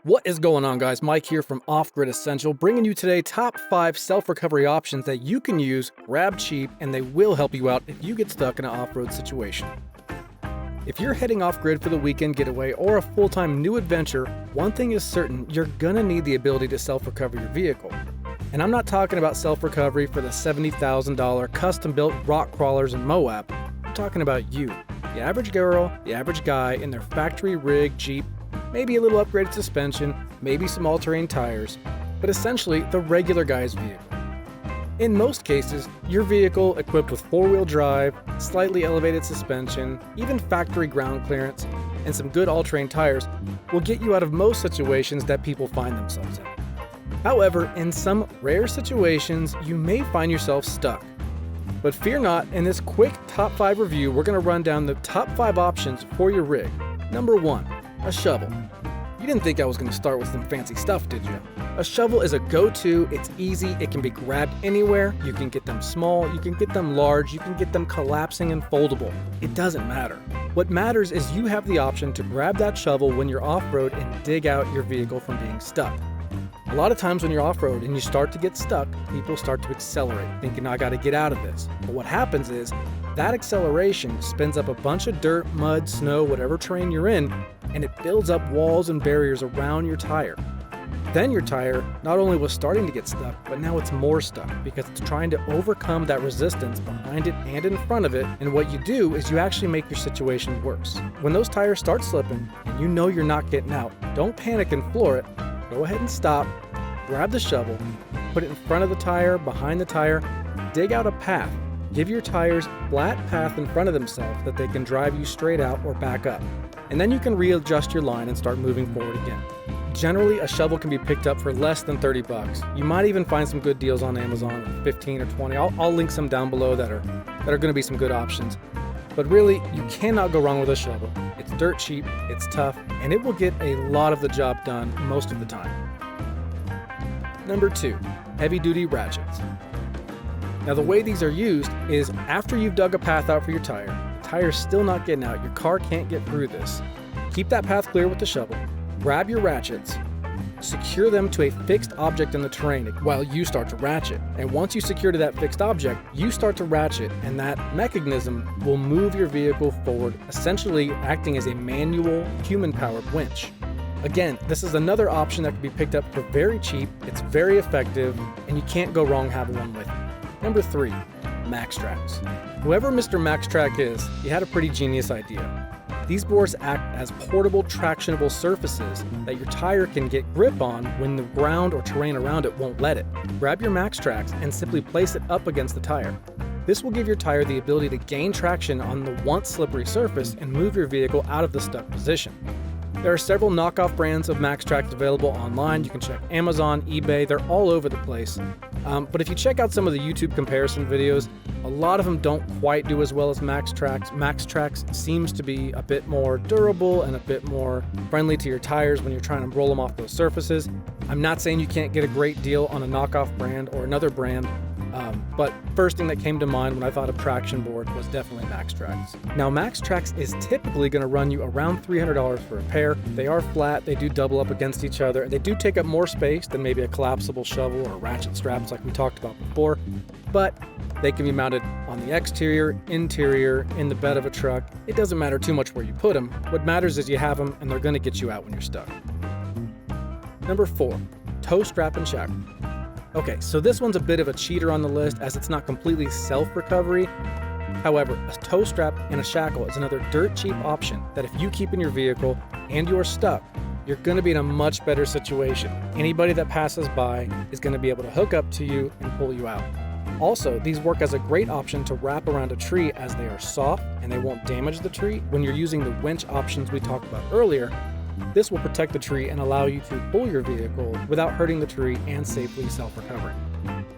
What is going on, guys? Mike here from Off Grid Essential, bringing you today top 5 self-recovery options that you can use, grab cheap, and they will help you out if you get stuck in an off-road situation. If you're heading off-grid for the weekend getaway or a full-time new adventure, one thing is certain, you're gonna need the ability to self-recover your vehicle. And I'm not talking about self-recovery for the $70,000 custom-built rock crawlers in Moab. I'm talking about you, the average girl, the average guy in their factory-rigged Jeep, maybe a little upgraded suspension, maybe some all-terrain tires, but essentially the regular guy's vehicle. In most cases, your vehicle equipped with 4-wheel drive, slightly elevated suspension, even factory ground clearance, and some good all-terrain tires will get you out of most situations that people find themselves in. However, in some rare situations, you may find yourself stuck. But fear not, in this quick top 5 review, we're going to run down the top 5 options for your rig. Number 1. A shovel. You didn't think I was going to start with some fancy stuff, did you? A shovel is a go-to, it's easy, it can be grabbed anywhere, you can get them small, you can get them large, you can get them collapsing and foldable. It doesn't matter. What matters is you have the option to grab that shovel when you're off-road and dig out your vehicle from being stuck. A lot of times when you're off-road and you start to get stuck, people start to accelerate, thinking, I gotta get out of this. But what happens is, that acceleration spins up a bunch of dirt, mud, snow, whatever terrain you're in, and it builds up walls and barriers around your tire. Then your tire not only was starting to get stuck, but now it's more stuck because it's trying to overcome that resistance behind it and in front of it, and what you do is you actually make your situation worse. When those tires start slipping and you know you're not getting out, don't panic and floor it. Go ahead and stop, grab the shovel, put it in front of the tire, behind the tire, dig out a path. Give your tires a flat path in front of themselves that they can drive you straight out or back up. And then you can readjust your line and start moving forward again. Generally, a shovel can be picked up for less than 30 bucks. You might even find some good deals on Amazon for 15 or 20. I'll link some down below that are going to be some good options. But really, you cannot go wrong with a shovel. It's dirt cheap, it's tough, and it will get a lot of the job done most of the time. Number 2, heavy-duty ratchets. Now the way these are used is after you've dug a path out for your tire, the tire's still not getting out, your car can't get through this. Keep that path clear with the shovel, grab your ratchets, secure them to a fixed object in the terrain while you start to ratchet. And once you secure to that fixed object, you start to ratchet, and that mechanism will move your vehicle forward, essentially acting as a manual, human-powered winch. Again, this is another option that can be picked up for very cheap, it's very effective, and you can't go wrong having one with you. Number 3, MaxTrax. Whoever Mr. MaxTrax is, he had a pretty genius idea. These boards act as portable, tractionable surfaces that your tire can get grip on when the ground or terrain around it won't let it. Grab your MaxTrax and simply place it up against the tire. This will give your tire the ability to gain traction on the once slippery surface and move your vehicle out of the stuck position. There are several knockoff brands of MaxTrax available online. You can check Amazon, eBay, they're all over the place. But if you check out some of the YouTube comparison videos, a lot of them don't quite do as well as MaxTrax. MaxTrax seems to be a bit more durable and a bit more friendly to your tires when you're trying to roll them off those surfaces. I'm not saying you can't get a great deal on a knockoff brand or another brand, but first thing that came to mind when I thought of traction board was definitely MaxTrax. Now MaxTrax is typically going to run you around $300 for a pair. They are flat, they do double up against each other, they do take up more space than maybe a collapsible shovel or ratchet straps like we talked about before, but they can be mounted on the exterior, interior, in the bed of a truck. It doesn't matter too much where you put them. What matters is you have them and they're going to get you out when you're stuck. Number 4, tow strap and shackle. Okay, so this one's a bit of a cheater on the list as it's not completely self-recovery. However, a tow strap and a shackle is another dirt cheap option that if you keep in your vehicle and you're stuck, you're going to be in a much better situation. Anybody that passes by is going to be able to hook up to you and pull you out. Also, these work as a great option to wrap around a tree as they are soft and they won't damage the tree. When you're using the winch options we talked about earlier, this will protect the tree and allow you to pull your vehicle without hurting the tree and safely self-recovering.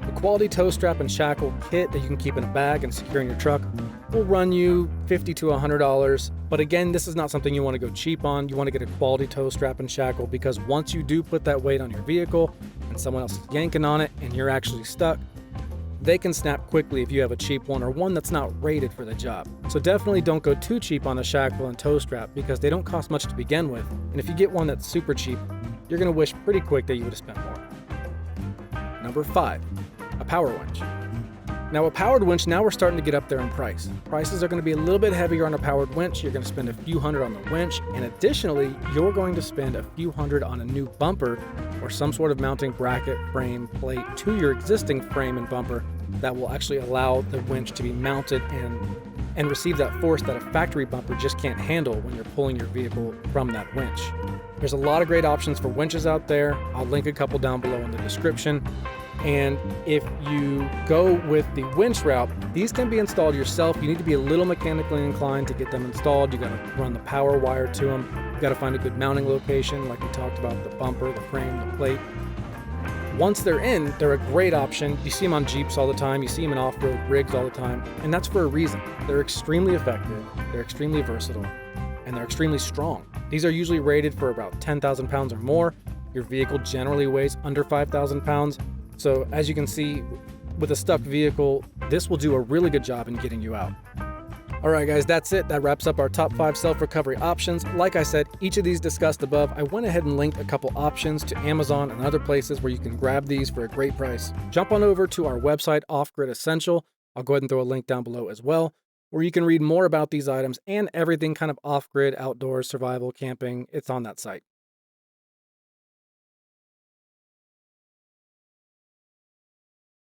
The quality tow strap and shackle kit that you can keep in a bag and secure in your truck will run you $50 to $100. But again, this is not something you want to go cheap on. You want to get a quality tow strap and shackle because once you do put that weight on your vehicle and someone else is yanking on it and you're actually stuck, they can snap quickly if you have a cheap one or one that's not rated for the job. So definitely don't go too cheap on a shackle and tow strap because they don't cost much to begin with. And if you get one that's super cheap, you're going to wish pretty quick that you would have spent more. Number 5, a power winch. Now a powered winch, now we're starting to get up there in price. Prices are going to be a little bit heavier on a powered winch. You're going to spend a few hundred on the winch, and additionally, you're going to spend a few hundred on a new bumper or some sort of mounting bracket, frame, plate to your existing frame and bumper that will actually allow the winch to be mounted and receive that force that a factory bumper just can't handle when you're pulling your vehicle from that winch. There's a lot of great options for winches out there. I'll link a couple down below in the description. And if you go with the winch route, these can be installed yourself. You need to be a little mechanically inclined to get them installed. You got to run the power wire to them. You got to find a good mounting location, like we talked about, the bumper, the frame, the plate. Once they're in, they're a great option. You see them on Jeeps all the time. You see them in off-road rigs all the time. And that's for a reason. They're extremely effective. They're extremely versatile. And they're extremely strong. These are usually rated for about 10,000 pounds or more. Your vehicle generally weighs under 5,000 pounds. So as you can see, with a stuck vehicle, this will do a really good job in getting you out. All right, guys, that's it. That wraps up our top 5 self-recovery options. Like I said, each of these discussed above, I went ahead and linked a couple options to Amazon and other places where you can grab these for a great price. Jump on over to our website, Off Grid Essential. I'll go ahead and throw a link down below as well, where you can read more about these items and everything kind of off-grid, outdoors, survival, camping. It's on that site.